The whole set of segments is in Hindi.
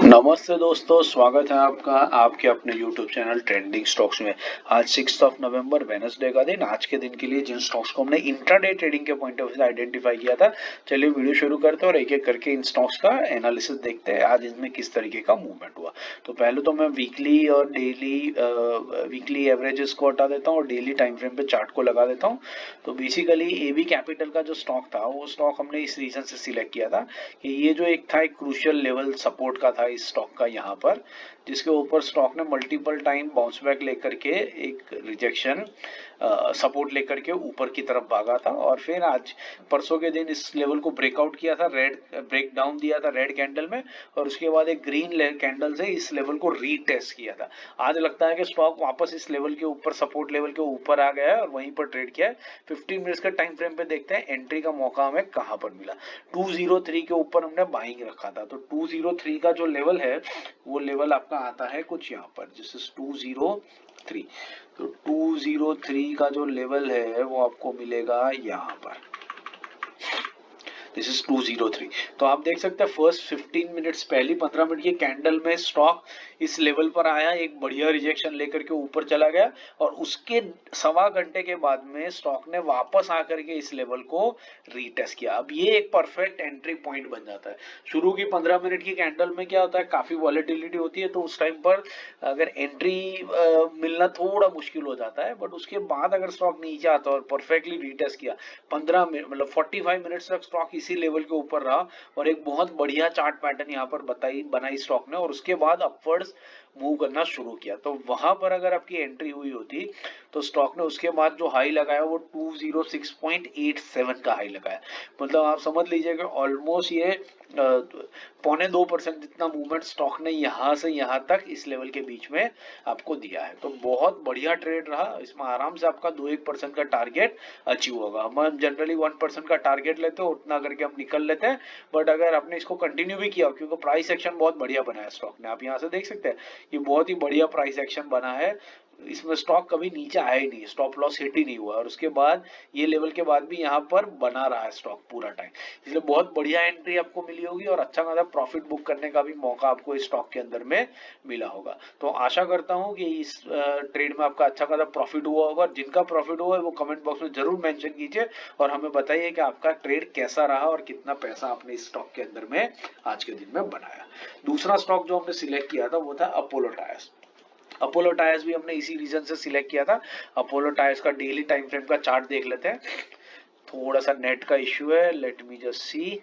नमस्ते दोस्तों, स्वागत है आपका आपके अपने YouTube चैनल ट्रेंडिंग स्टॉक्स में। आज 6 नवंबर वेडनेसडे का दिन। आज के दिन के लिए जिन स्टॉक्स को हमने इंट्राडे ट्रेडिंग के पॉइंट ऑफ व्यू से आइडेंटिफाई किया था, चलिए वीडियो शुरू करते हैं और एक एक करके इन स्टॉक्स का एनालिसिस देखते हैं आज इनमें किस तरीके का मूवमेंट हुआ। तो पहले तो मैं वीकली और वीकली एवरेजेस को हटा देता हूँ और डेली टाइम फ्रेम पे चार्ट को लगा देता हूँ। तो बेसिकली एबी कैपिटल का जो स्टॉक था वो स्टॉक हमने इस रीजन से सिलेक्ट किया था कि ये जो एक था, एक क्रूशियल लेवल सपोर्ट का था इस स्टॉक का यहाँ पर, जिसके ऊपर स्टॉक ने मल्टीपल टाइम बाउंस बैक लेकर के एक रिजेक्शन सपोर्ट लेकर के ऊपर की तरफ भागा था और फिर आज परसों के दिन इस लेवल को ब्रेकआउट किया था, रेड ब्रेक डाउन दिया था रेड कैंडल में, और उसके बाद एक ग्रीन कैंडल से इस लेवल को रीटेस्ट किया था। आज लगता है कि स्टॉक वापस इस लेवल के ऊपर, सपोर्ट लेवल के ऊपर आ गया है और वहीं पर ट्रेड किया है। 15 मिनट्स का टाइम फ्रेम पे देखते हैं एंट्री का मौका हमें कहां पर मिला। 203 के ऊपर हमने बाइंग रखा था, तो 203 का जो लेवल है वो लेवल आपका आता है कुछ यहाँ पर, जिससे 203। तो 203 का जो लेवल है वो आपको मिलेगा यहाँ पर, दिस इज 203। तो आप देख सकते हैं फर्स्ट 15 मिनट्स, पहली 15 मिनट की कैंडल में स्टॉक इस लेवल पर आया, एक बढ़िया रिजेक्शन लेकर के ऊपर चला गया और उसके सवा घंटे के बाद में स्टॉक ने वापस आकर के इस लेवल को रीटेस्ट किया। अब ये एक परफेक्ट एंट्री पॉइंट बन जाता है। शुरू की 15 मिनट की कैंडल में क्या होता है, काफी वॉलेटिलिटी होती है, तो उस टाइम पर अगर एंट्री मिलना थोड़ा मुश्किल हो जाता है, बट उसके बाद अगर स्टॉक नीचे आता है और परफेक्टली रीटेस्ट किया, 15 मिनट मतलब 45 मिनट्स तक स्टॉक इसी लेवल के ऊपर रहा और एक बहुत बढ़िया चार्ट पैटर्न यहाँ पर बनाई स्टॉक ने, और उसके बाद अपवर्ड्स मूव करना शुरू किया, तो वहां पर अगर आपकी एंट्री हुई होती तो स्टॉक ने उसके बाद जो हाई लगाया वो 206.87 का हाई लगाया। मतलब आप समझ लीजिए कि ऑलमोस्ट ये 0.25% जितना मूवमेंट स्टॉक ने यहां से यहां तक इस लेवल के बीच में आपको दिया है। तो बहुत बढ़िया ट्रेड रहा, इसमें आराम से आपका 2-1% का टारगेट अचीव होगा। हम जनरली 1% का टारगेट लेते हैं, उतना करके हम निकल लेते हैं, बट अगर आपने इसको कंटिन्यू भी किया, क्योंकि प्राइस एक्शन बहुत बढ़िया बना है स्टॉक ने, आप यहाँ से देख सकते हैं ये बहुत ही बढ़िया प्राइस एक्शन बना है, इसमें स्टॉक कभी नीचे आया ही नहीं, स्टॉप लॉस हिट ही नहीं हुआ और उसके बाद ये लेवल के बाद भी यहाँ पर बना रहा है स्टॉक पूरा टाइम, इसलिए बहुत बढ़िया एंट्री आपको मिली होगी और अच्छा खासा प्रॉफिट बुक करने का भी मौका आपको इस स्टॉक के अंदर में मिला होगा। तो आशा करता हूँ कि इस ट्रेड में आपका अच्छा खासा प्रॉफिट हुआ होगा। जिनका प्रॉफिट हुआ है वो कमेंट बॉक्स में जरूर मेंशन कीजिए और हमें बताइए कि आपका ट्रेड कैसा रहा और कितना पैसा आपने इस स्टॉक के अंदर में आज के दिन में बनाया। दूसरा स्टॉक जो हमने सिलेक्ट किया था वो था अपोलो टायर्स। अपोलो टायर्स भी हमने इसी रीजन से सिलेक्ट किया था। अपोलो टायर्स का डेली टाइम फ्रेम का चार्ट देख लेते हैं। थोड़ा सा नेट का इश्यू है, लेट मी जस्ट सी।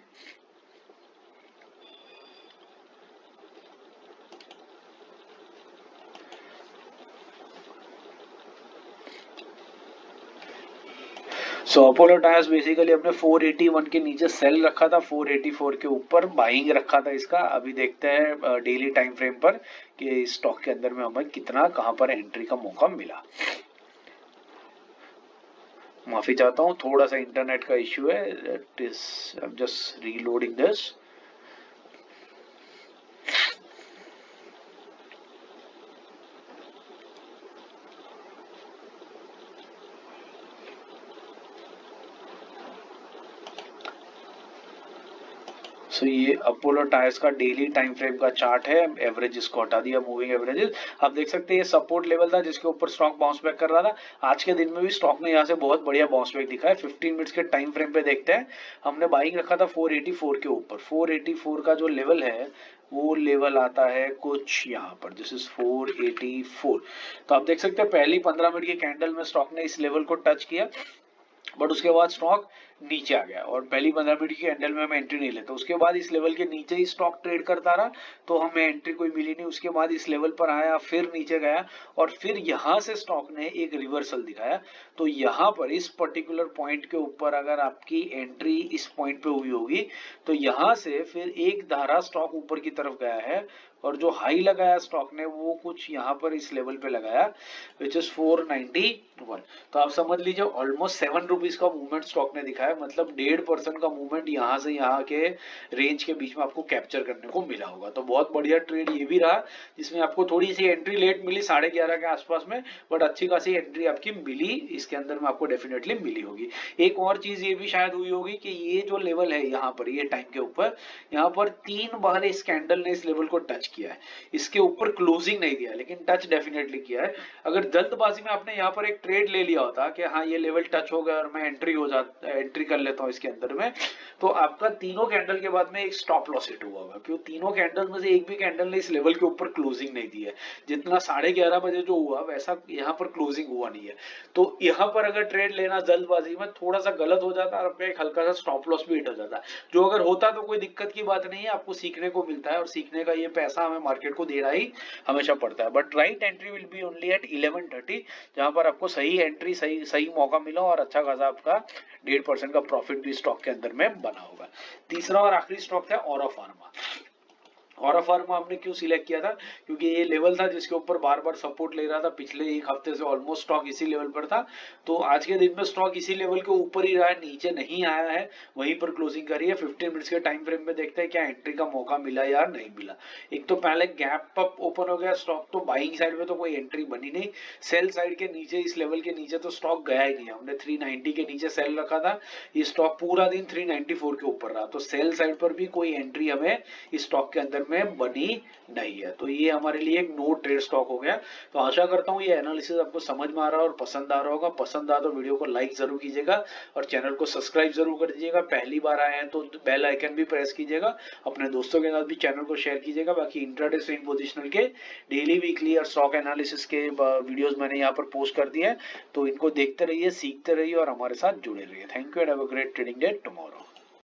सो अपोलो टायर्स बेसिकली अपने 481 के नीचे सेल रखा था, 484 के ऊपर बाइंग रखा था इसका। अभी देखते हैं डेली टाइम फ्रेम पर कि स्टॉक के अंदर में हमें कितना, कहां पर एंट्री का मौका मिला। माफी चाहता हूँ, थोड़ा सा इंटरनेट का इश्यू है, it is just reloading this. So ये अपोलो टायर्स का डेली टाइम फ्रेम का चार्ट है। एवरेज इसको हटा दिया, मूविंग एवरेजेस। आप देख सकते हैं ये सपोर्ट लेवल था जिसके ऊपर स्टॉक बाउंस बैक कर रहा था। आज के दिन में भी स्टॉक ने यहाँ से बहुत बढ़िया बाउंस बैक दिखा है। 15 मिनट्स के टाइम फ्रेम पे देखते हैं, हमने बाइंग रखा था 484 के ऊपर। 484 का जो लेवल है वो लेवल आता है कुछ यहाँ पर, दिस इज 484। तो आप देख सकते हैं पहली 15 मिनट की कैंडल में स्टॉक ने इस लेवल को टच किया, बट उसके बाद स्टॉक नीचे आ गया और पहली 15 मिनट की कैंडल में हम एंट्री नहीं लेते। उसके बाद इस लेवल के नीचे ही स्टॉक ट्रेड करता रहा, तो हमें एंट्री कोई मिली नहीं। उसके बाद इस लेवल पर आया, फिर नीचे गया और फिर यहां से स्टॉक ने एक रिवर्सल दिखाया। तो यहां पर इस पर्टिकुलर पॉइंट के ऊपर अगर आपकी एंट्री इस पॉइंट पे हुई होगी तो यहां से फिर एक धारा स्टॉक ऊपर की तरफ गया है और जो हाई लगाया स्टॉक ने वो कुछ यहाँ पर इस लेवल पे लगाया, विच इज 491। तो आप समझ लीजिए ऑलमोस्ट 7 रुपीज का मूवमेंट स्टॉक ने दिखाया है, मतलब 1.5% का मूवमेंट यहाँ से यहाँ के रेंज के बीच में आपको कैप्चर करने को मिला होगा। तो बहुत बढ़िया ट्रेड ये भी रहा, जिसमें आपको थोड़ी सी एंट्री लेट मिली 11:30 के आसपास में, बट अच्छी खासी एंट्री आपकी मिली, इसके अंदर में आपको डेफिनेटली मिली होगी। एक और चीज ये भी शायद हुई होगी कि ये जो लेवल है यहाँ पर, ये टाइम के ऊपर यहाँ पर 3 बार इस कैंडल ने इस लेवल को टच किया है, इसके ऊपर क्लोजिंग नहीं दिया लेकिन टच डेफिनेटली किया है। अगर जल्दबाजी में आपने यहाँ पर एक ट्रेड ले लिया होता कि हाँ ये लेवल टच हो गया और मैं एंट्री कर लेता हूँ इसके अंदर में, तो आपका तीनों कैंडल के बाद में एक स्टॉप लॉस हिट हुआ होगा, क्योंकि तीनों कैंडल में से एक भी कैंडल ने इस लेवल के ऊपर क्लोजिंग नहीं दी है। जितना 11:30 बजे जो हुआ वैसा यहाँ पर क्लोजिंग हुआ नहीं है। तो यहाँ पर अगर ट्रेड लेना जल्दबाजी में थोड़ा सा गलत हो जाता है और आपका एक हल्का सा स्टॉप लॉस भी हिट हो जाता है, जो अगर होता तो कोई दिक्कत की बात नहीं है, आपको सीखने को मिलता है और सीखने का ये पैसा हमें मार्केट को देना ही हमेशा पड़ता है। But right entry will be only at 11:30, जहां पर आपको सही एंट्री सही सही मौका मिला और अच्छा खासा आपका 1.5% का प्रॉफिट भी स्टॉक के अंदर में बना होगा। तीसरा और आखिरी स्टॉक था ऑरा फार्मा। ऑरा फार्मा हमने क्यों सिलेक्ट किया था, क्योंकि ये लेवल था जिसके ऊपर बार बार सपोर्ट ले रहा था, पिछले एक हफ्ते से ऑलमोस्ट स्टॉक इसी लेवल पर था। तो आज के दिन में स्टॉक इसी लेवल के ऊपर ही रहा है, नीचे नहीं आया है, वहीं पर क्लोजिंग करी है। 15 मिनट्स के टाइम फ्रेम में देखते हैं क्या एंट्री का मौका मिला या नहीं मिला। एक तो पहले गैप अप ओपन हो गया स्टॉक, तो बाइंग साइड में तो कोई एंट्री बनी नहीं, सेल साइड के नीचे इस लेवल के नीचे तो स्टॉक गया ही नहीं। हमने 390 के नीचे सेल रखा था, ये स्टॉक पूरा दिन 394 के ऊपर रहा, तो सेल साइड पर भी कोई एंट्री हमें इस स्टॉक के अंदर में बनी नहीं है। तो ये हमारे लिए एक नो ट्रेड स्टॉक हो गया। तो आशा करता हूँ ये एनालिसिस आपको समझ में आ रहा है और पसंद आ रहा होगा। पसंद आ तो वीडियो को लाइक जरूर कीजिएगा और चैनल को सब्सक्राइब जरूर कर दीजिएगा। पहली बार आए हैं तो बेल आइकन भी प्रेस कीजिएगा, अपने दोस्तों के साथ भी चैनल को शेयर कीजिएगा। बाकी इंट्राडे स्विंग पोजिशनल के डेली वीकली और स्टॉक एनालिसिस के वीडियोस मैंने यहाँ पर पोस्ट कर दिए हैं, तो इनको देखते रहिए, सीखते रहिए और हमारे साथ जुड़े रहिए। Thank you and have a great trading day tomorrow.